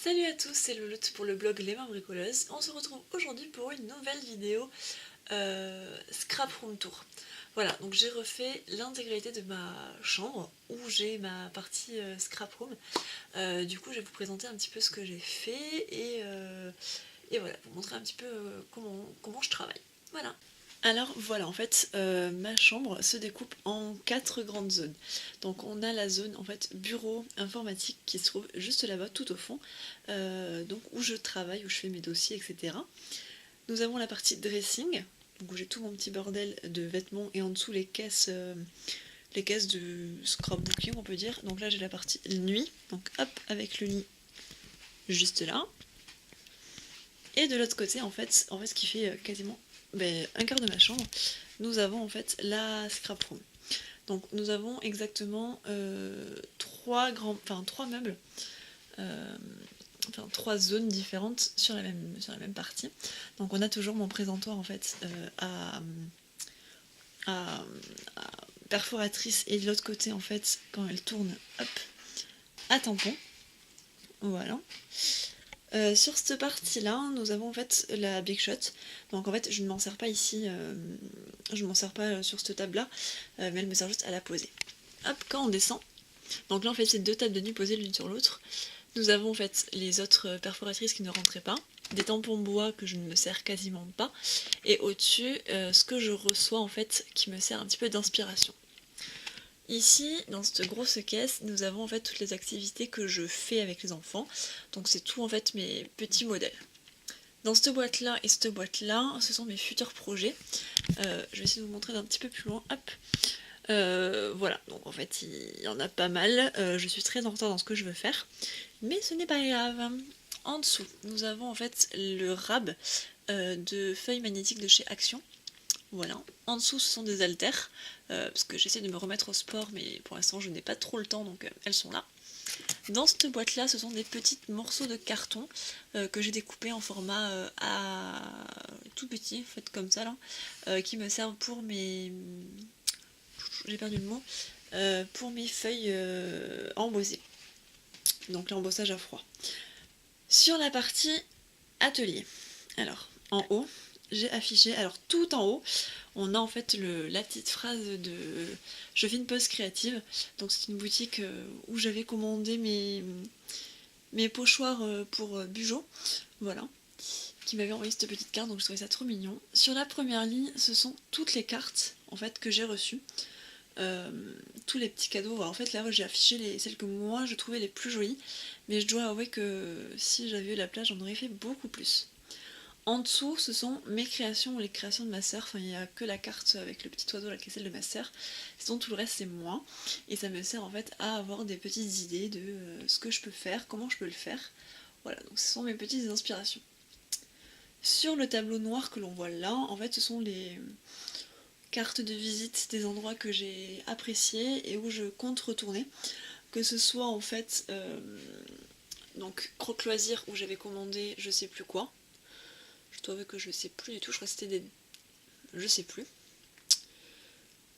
Salut à tous, c'est Louloute pour le blog Les Mains Bricoleuses. On se retrouve aujourd'hui pour une nouvelle vidéo Scrap Room Tour. Voilà, donc j'ai refait l'intégralité de ma chambre où j'ai ma partie Scrap Room. Du coup, je vais vous présenter un petit peu ce que j'ai fait et voilà, vous montrer un petit peu comment je travaille. Voilà. Alors voilà, en fait, ma chambre se découpe en 4 grandes zones. Donc on a la zone en fait bureau informatique qui se trouve juste là-bas, tout au fond, donc où je travaille, où je fais mes dossiers, etc. Nous avons la partie dressing, donc où j'ai tout mon petit bordel de vêtements et en dessous les caisses de scrapbooking on peut dire. Donc là j'ai la partie nuit, donc hop, avec le lit juste là. Et de l'autre côté, en fait, ce qui fait quasiment un quart de ma chambre, nous avons en fait la scrap room. Donc nous avons exactement trois meubles, trois zones différentes sur la même partie. Donc on a toujours mon présentoir en fait à perforatrice et de l'autre côté en fait quand elle tourne, hop, à tampon. Voilà. Sur cette partie-là, nous avons en fait la Big Shot. Donc en fait, je ne m'en sers pas ici, je ne m'en sers pas sur cette table-là, mais elle me sert juste à la poser. Hop, quand on descend, donc là en fait c'est deux tables de nuit posées l'une sur l'autre. Nous avons en fait les autres perforatrices qui ne rentraient pas, des tampons bois que je ne me sers quasiment pas, et au-dessus, ce que je reçois en fait qui me sert un petit peu d'inspiration. Ici, dans cette grosse caisse, nous avons en fait toutes les activités que je fais avec les enfants. Donc c'est tout en fait mes petits modèles. Dans cette boîte-là et cette boîte-là, ce sont mes futurs projets. Je vais essayer de vous montrer d'un petit peu plus loin. Hop. Voilà, donc en fait il y en a pas mal. Je suis très en retard dans ce que je veux faire. Mais ce n'est pas grave. En dessous, nous avons en fait le rab de feuilles magnétiques de chez Action. Voilà. En dessous, ce sont des haltères, parce que j'essaie de me remettre au sport, mais pour l'instant, je n'ai pas trop le temps, donc elles sont là. Dans cette boîte-là, ce sont des petits morceaux de carton que j'ai découpés en format tout petit, en fait, comme ça, là, qui me servent pour mes... J'ai perdu le mot. Pour mes feuilles embossées. Donc l'embossage à froid. Sur la partie atelier. Alors, en haut, j'ai affiché, alors tout en haut, on a en fait la petite phrase de je fais une pause créative. Donc c'est une boutique où j'avais commandé mes pochoirs pour Bugeaud, voilà, qui m'avait envoyé cette petite carte, donc je trouvais ça trop mignon. Sur la première ligne, ce sont toutes les cartes en fait que j'ai reçues. Tous les petits cadeaux. Alors, en fait là j'ai affiché celles que moi je trouvais les plus jolies, mais je dois avouer que si j'avais eu la place j'en aurais fait beaucoup plus. En dessous, ce sont mes créations ou les créations de ma sœur. Enfin, il n'y a que la carte avec le petit oiseau là qui est celle de ma sœur. Sinon, tout le reste, c'est moi. Et ça me sert en fait à avoir des petites idées de ce que je peux faire, comment je peux le faire. Voilà, donc ce sont mes petites inspirations. Sur le tableau noir que l'on voit là, en fait, ce sont les cartes de visite des endroits que j'ai appréciés et où je compte retourner. Que ce soit en fait, donc Croque Loisir où j'avais commandé je sais plus quoi. Je dois avouer que je sais plus du tout, je crois que c'était des... je sais plus.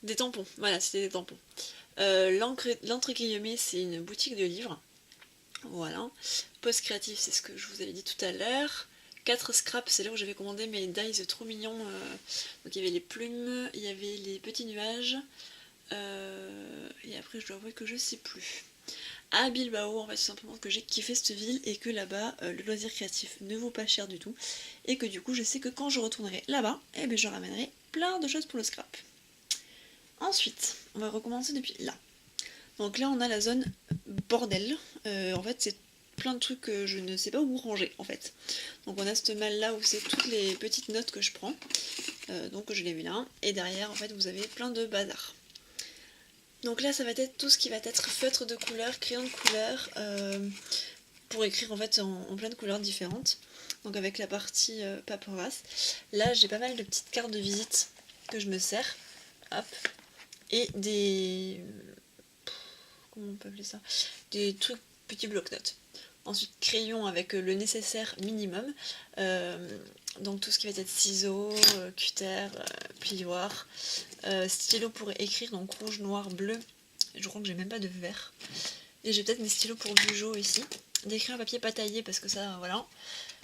Des tampons, voilà, c'était des tampons. L'Entre Guillemets, c'est une boutique de livres. Voilà. Post créatif, c'est ce que je vous avais dit tout à l'heure. 4 scraps, c'est là où j'avais commandé mes dies trop mignons. Donc il y avait les plumes, il y avait les petits nuages. Et après, je dois avouer que je sais plus. À Bilbao, en fait, c'est simplement que j'ai kiffé cette ville et que là-bas, le loisir créatif ne vaut pas cher du tout. Et que du coup, je sais que quand je retournerai là-bas, eh ben, je ramènerai plein de choses pour le scrap. Ensuite, on va recommencer depuis là. Donc là, on a la zone bordel. En fait, c'est plein de trucs que je ne sais pas où ranger, en fait. Donc on a cette malle-là où c'est toutes les petites notes que je prends. Donc je les mets là. Et derrière, en fait, vous avez plein de bazar. Donc là, ça va être tout ce qui va être feutre de couleur, crayon de couleur, pour écrire en fait en plein de couleurs différentes. Donc avec la partie paperasse. Là, j'ai pas mal de petites cartes de visite que je me sers. Hop. Et des... comment on peut appeler ça? Des trucs, petits bloc-notes. Ensuite, crayon avec le nécessaire minimum. Donc tout ce qui va être ciseaux, cutter, plioir, stylo pour écrire, donc rouge, noir, bleu. Je crois que j'ai même pas de vert. Et j'ai peut-être mes stylos pour Bugeaud ici. des crayons à papier pas taillés parce que ça, voilà,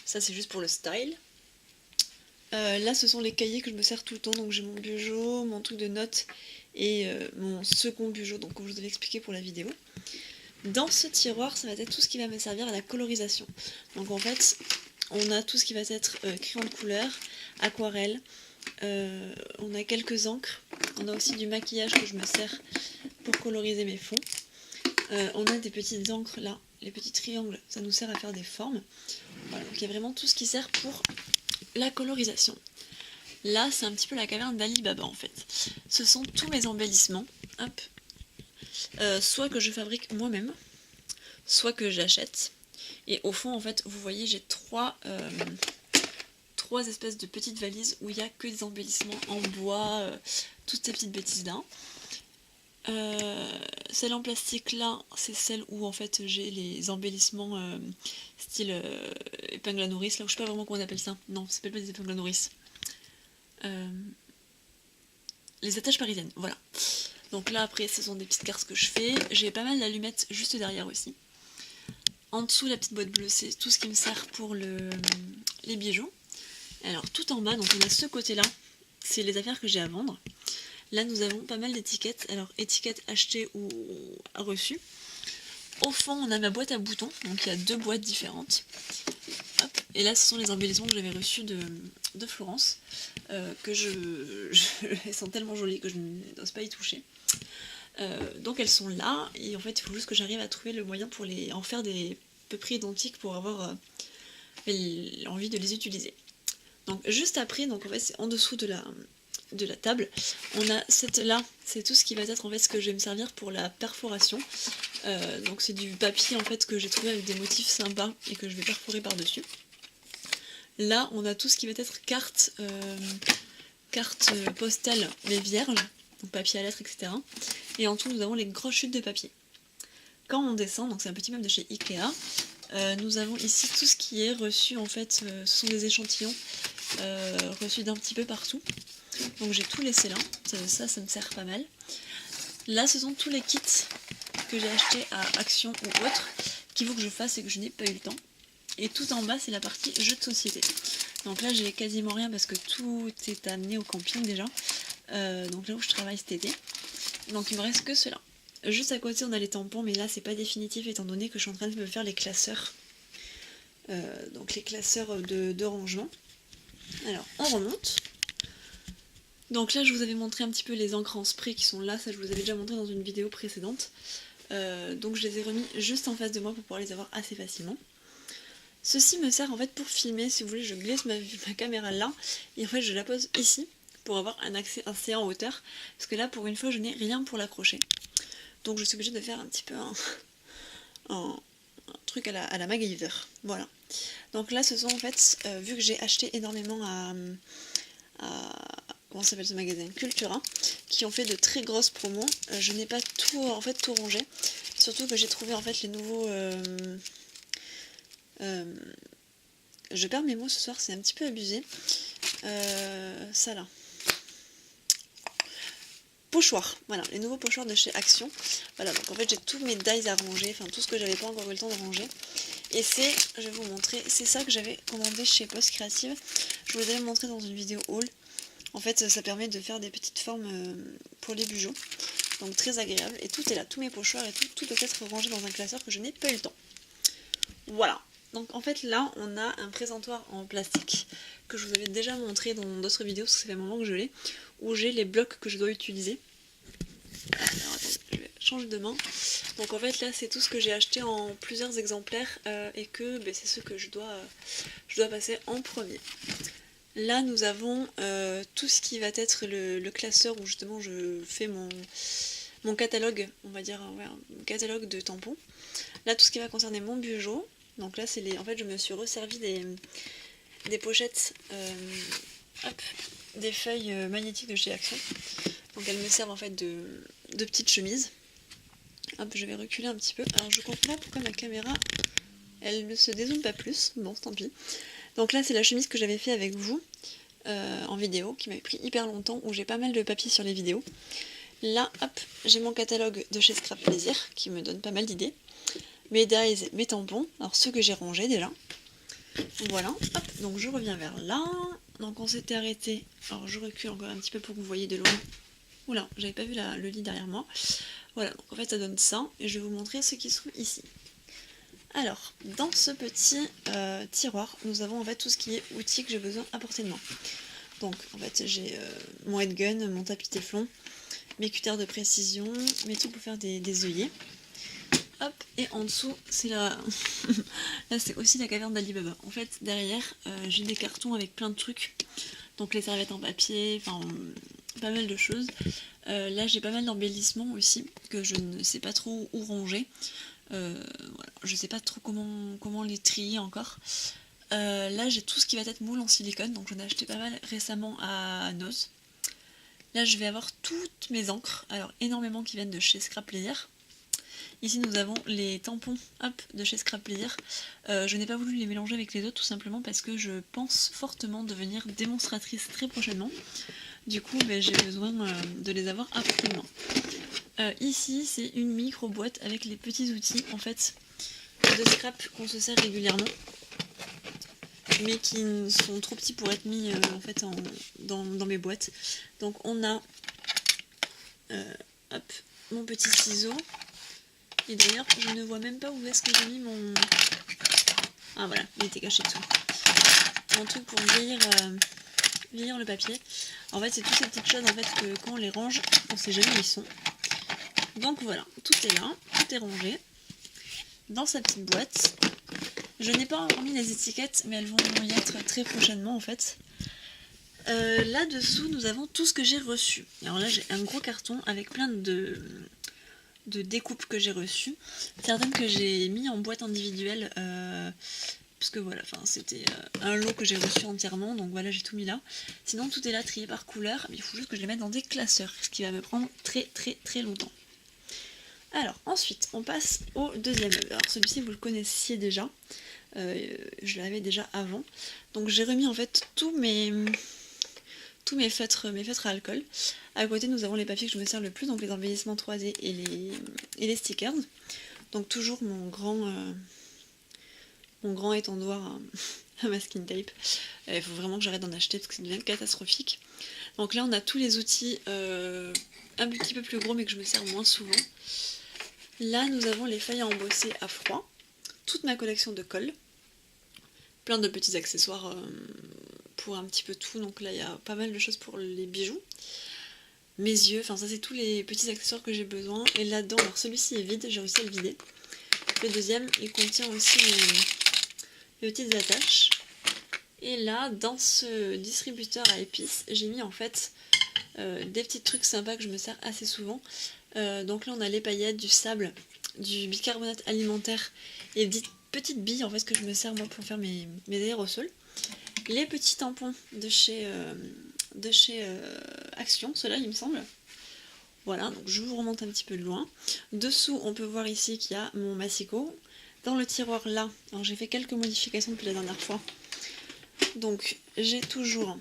ça c'est juste pour le style. Là ce sont les cahiers que je me sers tout le temps, donc j'ai mon Bugeot, mon truc de notes et mon second Bugeot, donc comme je vous avais expliqué pour la vidéo. Dans ce tiroir, ça va être tout ce qui va me servir à la colorisation. Donc en fait, on a tout ce qui va être crayon de couleur, aquarelle, on a quelques encres, on a aussi du maquillage que je me sers pour coloriser mes fonds. On a des petites encres là, les petits triangles, ça nous sert à faire des formes. Voilà, donc il y a vraiment tout ce qui sert pour la colorisation. Là, c'est un petit peu la caverne d'Ali Baba en fait. Ce sont tous mes embellissements, hop. Soit que je fabrique moi-même, soit que j'achète. Et au fond, en fait, vous voyez, j'ai trois espèces de petites valises où il n'y a que des embellissements en bois, toutes ces petites bêtises-là. Celle en plastique là, c'est celle où en fait j'ai les embellissements style épingle à nourrice, là où je sais pas vraiment comment on appelle ça. Non, ça s'appelle pas des épingles à nourrice. Les attaches parisiennes, voilà. Donc là après ce sont des petites cartes que je fais. J'ai pas mal d'allumettes juste derrière aussi. En dessous la petite boîte bleue c'est tout ce qui me sert pour les bijoux. Alors tout en bas, donc on a ce côté là, c'est les affaires que j'ai à vendre. Là nous avons pas mal d'étiquettes, alors étiquettes achetées ou reçues. Au fond on a ma boîte à boutons, donc il y a deux boîtes différentes. Hop. Et là ce sont les embellissements que j'avais reçus de Florence, que elles sont tellement jolies que je n'ose pas y toucher. Donc elles sont là, et en fait il faut juste que j'arrive à trouver le moyen pour en faire des peu près identiques pour avoir envie de les utiliser. Donc juste après, donc en fait c'est en dessous de la table, on a cette là, c'est tout ce qui va être en fait ce que je vais me servir pour la perforation. Donc c'est du papier en fait que j'ai trouvé avec des motifs sympas et que je vais perforer par dessus. Là on a tout ce qui va être carte postale mais vierge, donc papier à lettres, etc. Et en dessous nous avons les grosses chutes de papier. Quand on descend, donc c'est un petit meuble de chez Ikea, nous avons ici tout ce qui est reçu en fait, ce sont des échantillons reçus d'un petit peu partout. Donc j'ai tout laissé là, ça me sert pas mal. Là ce sont tous les kits que j'ai achetés à Action ou autre, qu'il faut que je fasse et que je n'ai pas eu le temps. Et tout en bas c'est la partie jeux de société. Donc là j'ai quasiment rien parce que tout est amené au camping déjà. Donc là où je travaille cet été. Donc il me reste que cela. Juste à côté on a les tampons, mais là c'est pas définitif étant donné que je suis en train de me faire les classeurs. Donc les classeurs de rangement. Alors on remonte. Donc là je vous avais montré un petit peu les encres en spray qui sont là, ça je vous avais déjà montré dans une vidéo précédente. Donc je les ai remis juste en face de moi pour pouvoir les avoir assez facilement. Ceci me sert en fait pour filmer, si vous voulez je glisse ma caméra là et en fait je la pose ici pour avoir un accès assez en hauteur, parce que là pour une fois je n'ai rien pour l'accrocher. Donc je suis obligée de faire un petit peu un truc à la MacGyver. Voilà. Donc là ce sont en fait, vu que j'ai acheté énormément à comment s'appelle ce magasin, Cultura, qui ont fait de très grosses promos, je n'ai pas tout rangé. Surtout que j'ai trouvé en fait les nouveaux... je perds mes mots ce soir, c'est un petit peu abusé. Ça là. Pochoirs, voilà, les nouveaux pochoirs de chez Action. Voilà, donc en fait j'ai tous mes dies à ranger, enfin tout ce que j'avais pas encore eu le temps de ranger. Et c'est, je vais vous montrer, c'est ça que j'avais commandé chez Post Creative. Je vous l'avais montré dans une vidéo haul. En fait ça permet de faire des petites formes pour les bijoux. Donc très agréable. Et tout est là, tous mes pochoirs et tout doit être rangé dans un classeur que je n'ai pas eu le temps. Voilà. Donc en fait là on a un présentoir en plastique que je vous avais déjà montré dans d'autres vidéos parce que ça fait un moment que je l'ai, où j'ai les blocs que je dois utiliser. Alors attendez, je vais changer de main. Donc en fait là c'est tout ce que j'ai acheté en plusieurs exemplaires et que c'est ce que je dois passer en premier. Là nous avons tout ce qui va être le classeur où justement je fais mon catalogue, on va dire, ouais, un catalogue de tampons. Là tout ce qui va concerner mon Bugeot. Donc là c'est en fait je me suis resservi des pochettes, des feuilles magnétiques de chez Action. Donc elles me servent en fait de petites chemises. Hop, je vais reculer un petit peu. Alors je comprends pas pourquoi ma caméra elle ne se dézoome pas plus. Bon, tant pis. Donc là c'est la chemise que j'avais fait avec vous en vidéo, qui m'avait pris hyper longtemps, où j'ai pas mal de papier sur les vidéos. Là, hop, j'ai mon catalogue de chez Scrap Plaisir qui me donne pas mal d'idées. mes dies, mes tampons, alors ceux que j'ai rangés déjà. Voilà, hop, donc je reviens vers là. Donc on s'était arrêté, alors je recule encore un petit peu pour que vous voyez de loin. Oula, j'avais pas vu le lit derrière moi. Voilà, donc en fait ça donne ça, et je vais vous montrer ce qui se trouve ici. Alors, dans ce petit tiroir, nous avons en fait tout ce qui est outils que j'ai besoin à portée de main. Donc en fait j'ai mon headgun, mon tapis téflon, mes cutters de précision, mes trucs pour faire des œillets. Hop, et en dessous, c'est là c'est aussi la caverne d'Alibaba. En fait, derrière, j'ai des cartons avec plein de trucs. Donc les serviettes en papier, enfin, pas mal de choses. Là, j'ai pas mal d'embellissements aussi, que je ne sais pas trop où ranger. Voilà, je sais pas trop comment les trier encore. Là, j'ai tout ce qui va être moule en silicone, donc j'en ai acheté pas mal récemment à Noz. Là, je vais avoir toutes mes encres, alors énormément qui viennent de chez Scrap Player. Ici nous avons les tampons de chez Scrap Player. Je n'ai pas voulu les mélanger avec les autres tout simplement parce que je pense fortement devenir démonstratrice très prochainement. Du coup j'ai besoin de les avoir à portée de main. Ici c'est une micro boîte avec les petits outils en fait de scrap qu'on se sert régulièrement. Mais qui sont trop petits pour être mis en fait dans mes boîtes. Donc on a mon petit ciseau. Et d'ailleurs, je ne vois même pas où est-ce que j'ai mis mon... Ah voilà, il était caché dessous. Mon truc pour vieillir le papier. En fait, c'est toutes ces petites choses en fait que quand on les range, on sait jamais où ils sont. Donc voilà, tout est là, tout est rangé dans sa petite boîte. Je n'ai pas encore mis les étiquettes, mais elles vont y être très prochainement en fait. Là-dessous, nous avons tout ce que j'ai reçu. Alors là, j'ai un gros carton avec plein de découpes que j'ai reçues, certaines que j'ai mis en boîte individuelle parce que voilà, c'était un lot que j'ai reçu entièrement, donc voilà, j'ai tout mis là. Sinon tout est là trié par couleur, mais il faut juste que je les mette dans des classeurs, ce qui va me prendre très longtemps. Alors ensuite on passe au deuxième meuble. Alors celui-ci vous le connaissiez déjà, je l'avais déjà avant, donc j'ai remis en fait tous mes feutres à alcool. À côté, nous avons les papiers que je me sers le plus, donc les embellissements 3D et les stickers. Donc toujours mon grand étendoir à masking tape. Il faut vraiment que j'arrête d'en acheter parce que ça devient catastrophique. Donc là, on a tous les outils un petit peu plus gros, mais que je me sers moins souvent. Là, nous avons les feuilles à embosser à froid, toute ma collection de colle, plein de petits accessoires pour un petit peu tout, donc là il y a pas mal de choses pour les bijoux, mes yeux, enfin ça c'est tous les petits accessoires que j'ai besoin. Et là-dedans, alors celui-ci est vide, j'ai réussi à le vider. Le deuxième, il contient aussi les petites attaches. Et là, dans ce distributeur à épices, j'ai mis en fait des petits trucs sympas que je me sers assez souvent. Donc là on a les paillettes, du sable, du bicarbonate alimentaire et des petites billes en fait que je me sers moi pour faire mes aérosols. Les petits tampons de chez Action, ceux-là il me semble. Voilà, donc je vous remonte un petit peu de loin. Dessous, on peut voir ici qu'il y a mon massicot. Dans le tiroir là, alors j'ai fait quelques modifications depuis la dernière fois. Donc j'ai toujours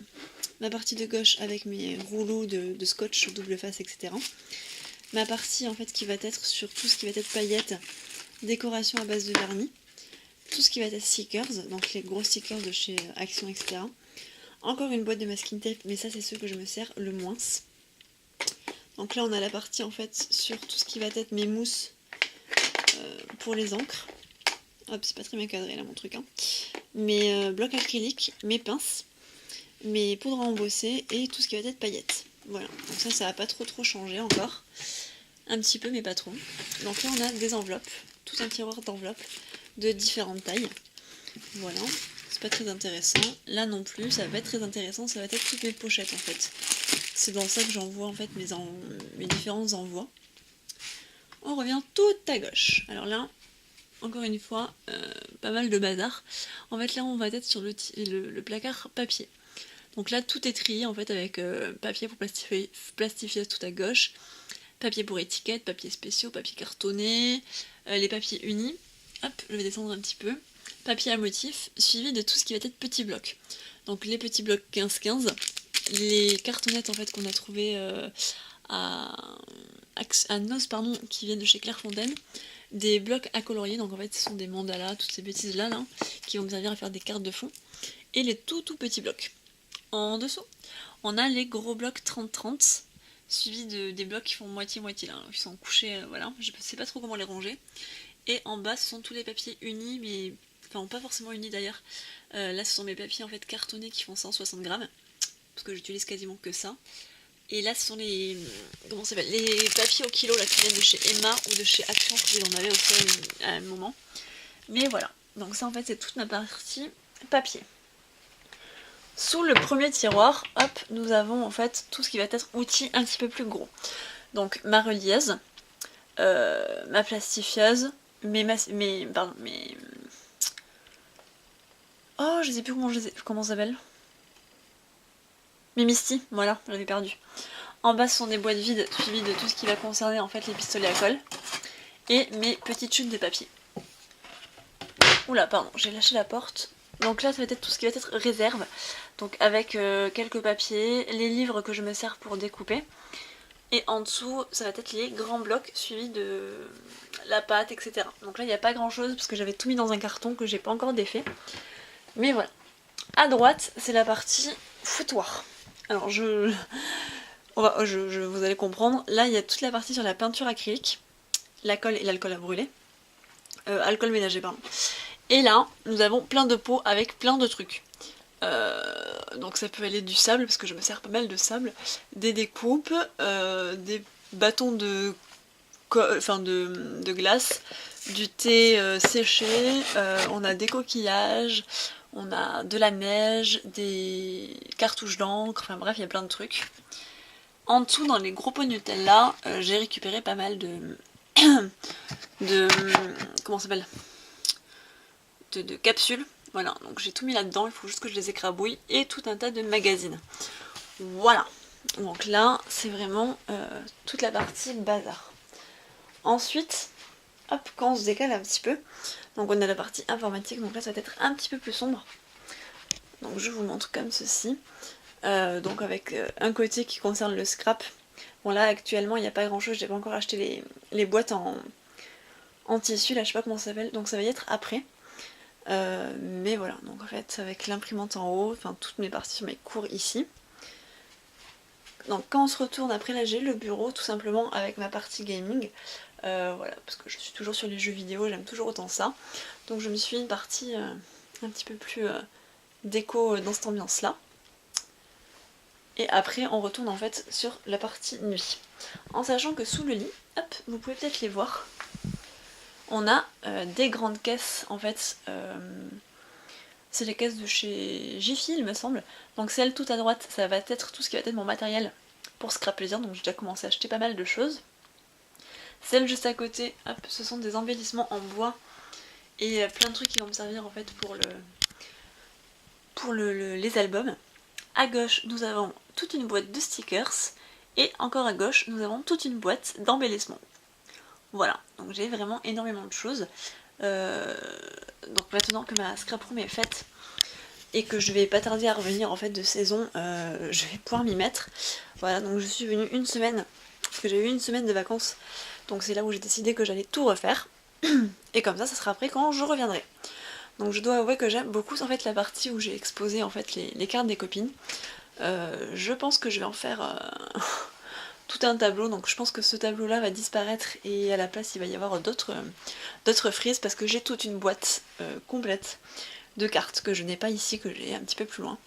ma partie de gauche avec mes rouleaux de scotch double face, etc. Ma partie en fait qui va être sur tout ce qui va être paillettes, décoration à base de vernis. Tout ce qui va être stickers, donc les gros stickers de chez Action, etc. Encore une boîte de masking tape, mais ça c'est ceux que je me sers le moins. Donc là on a la partie en fait sur tout ce qui va être mes mousses pour les encres. Hop, c'est pas très bien cadré là mon truc. Hein. Mes blocs acryliques, mes pinces, mes poudres à embosser et tout ce qui va être paillettes. Voilà, donc ça va pas trop changer encore. Un petit peu mais pas trop. Donc là on a des enveloppes, tout un tiroir d'enveloppes de différentes tailles. Voilà, c'est pas très intéressant. Là non plus, ça va pas être très intéressant, ça va être toutes mes pochettes en fait. C'est dans ça que j'envoie en fait mes différents envois. On revient tout à gauche. Alors là, encore une fois, pas mal de bazar. En fait là on va être sur le placard papier. Donc là tout est trié en fait avec papier pour plastifier tout à gauche, papier pour étiquette, papier spéciaux, papier cartonné, les papiers unis. Hop, je vais descendre un petit peu. Papier à motif, suivi de tout ce qui va être petits blocs. Donc les petits blocs 15-15, les cartonnettes en fait qu'on a trouvées à Noz, qui viennent de chez Clairefontaine, des blocs à colorier, donc en fait ce sont des mandalas, toutes ces bêtises là, qui vont me servir à faire des cartes de fond, et les tout petits blocs. En dessous, on a les gros blocs 30-30, suivis des blocs qui font moitié-moitié là, qui sont couchés, voilà, je sais pas trop comment les ranger. Et en bas ce sont tous les papiers unis, mais enfin pas forcément unis d'ailleurs. Là ce sont mes papiers en fait cartonnés qui font 160 grammes, parce que j'utilise quasiment que ça. Et là ce sont les, comment ça s'appelle, les papiers au kilo là qui viennent de chez Emma ou de chez Action, que j'en avais aussi à un moment. Mais voilà, donc ça en fait c'est toute ma partie papier. Sous le premier tiroir, hop, nous avons en fait tout ce qui va être outils un petit peu plus gros. Donc ma relieuse, ma plastifieuse, oh, je sais plus comment ça s'appelle. Mes Misty, voilà, j'avais perdu. En bas, ce sont des boîtes vides suivies de tout ce qui va concerner en fait les pistolets à colle. Et mes petites chutes de papier. Oula, pardon, j'ai lâché la porte. Donc là, ça va être tout ce qui va être réserve. Donc avec quelques papiers, les livres que je me sers pour découper. Et en dessous, ça va être les grands blocs suivis de la pâte, etc. Donc là, il n'y a pas grand chose parce que j'avais tout mis dans un carton que j'ai pas encore défait. Mais voilà. À droite, c'est la partie foutoir. Alors vous allez comprendre. Là, il y a toute la partie sur la peinture acrylique, la colle et l'alcool à brûler. Alcool ménager, pardon. Et là, nous avons plein de pots avec plein de trucs. Donc ça peut aller du sable, parce que je me sers pas mal de sable, des découpes, des bâtons de glace, du thé séché, on a des coquillages, on a de la neige, des cartouches d'encre, enfin bref, il y a plein de trucs. En dessous, dans les gros pots Nutella, j'ai récupéré pas mal comment ça s'appelle, de capsules. Voilà, donc j'ai tout mis là-dedans, il faut juste que je les écrabouille, et tout un tas de magazines. Voilà, donc là, c'est vraiment toute la partie bazar. Ensuite, hop, quand on se décale un petit peu, donc on a la partie informatique, donc là ça va être un petit peu plus sombre. Donc je vous montre comme ceci. Donc avec un côté qui concerne le scrap. Bon là actuellement il n'y a pas grand chose, j'ai pas encore acheté les boîtes en tissu, là je sais pas comment ça s'appelle, donc ça va y être après. Mais voilà, donc en fait avec l'imprimante en haut, enfin toutes mes parties sur mes cours ici. Donc quand on se retourne après là j'ai le bureau tout simplement avec ma partie gaming. Voilà, parce que je suis toujours sur les jeux vidéo, j'aime toujours autant ça. Donc je me suis fait une partie un petit peu plus déco dans cette ambiance là. Et après on retourne en fait sur la partie nuit. En sachant que sous le lit, hop, vous pouvez peut-être les voir, on a des grandes caisses en fait, c'est les caisses de chez Jiffy il me semble. Donc celle tout à droite, ça va être tout ce qui va être mon matériel pour Scrap Plaisir, donc j'ai déjà commencé à acheter pas mal de choses. Celle juste à côté, hop, ce sont des embellissements en bois et plein de trucs qui vont me servir en fait pour les albums. À gauche, nous avons toute une boîte de stickers et encore à gauche, nous avons toute une boîte d'embellissements. Voilà, donc j'ai vraiment énormément de choses. Donc maintenant que ma scrap room est faite et que je vais pas tarder à revenir en fait de saison, je vais pouvoir m'y mettre. Voilà, donc je suis venue une semaine, parce que j'ai eu une semaine de vacances, donc c'est là où j'ai décidé que j'allais tout refaire. Et comme ça sera après quand je reviendrai. Donc je dois avouer que j'aime beaucoup en fait la partie où j'ai exposé en fait les cartes des copines. Je pense que je vais en faire tout un tableau, donc je pense que ce tableau là va disparaître et à la place il va y avoir d'autres frises parce que j'ai toute une boîte complète de cartes que je n'ai pas ici, que j'ai un petit peu plus loin.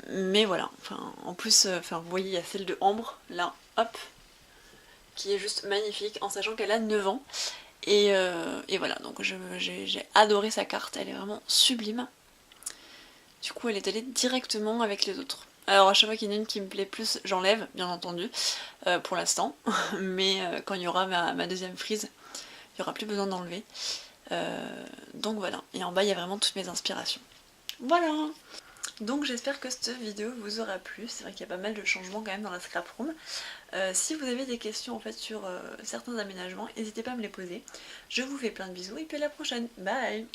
Mais voilà, enfin en plus, vous voyez il y a celle de Ambre là, hop, qui est juste magnifique en sachant qu'elle a 9 ans. Et voilà, donc j'ai adoré sa carte, elle est vraiment sublime. Du coup elle est allée directement avec les autres. Alors à chaque fois qu'il y en a une qui me plaît plus, j'enlève, bien entendu, pour l'instant. Mais quand il y aura ma deuxième frise, il n'y aura plus besoin d'enlever. Donc voilà, et en bas il y a vraiment toutes mes inspirations. Voilà. Donc j'espère que cette vidéo vous aura plu, c'est vrai qu'il y a pas mal de changements quand même dans la scrap room. Si vous avez des questions en fait sur certains aménagements, n'hésitez pas à me les poser. Je vous fais plein de bisous et puis à la prochaine, bye.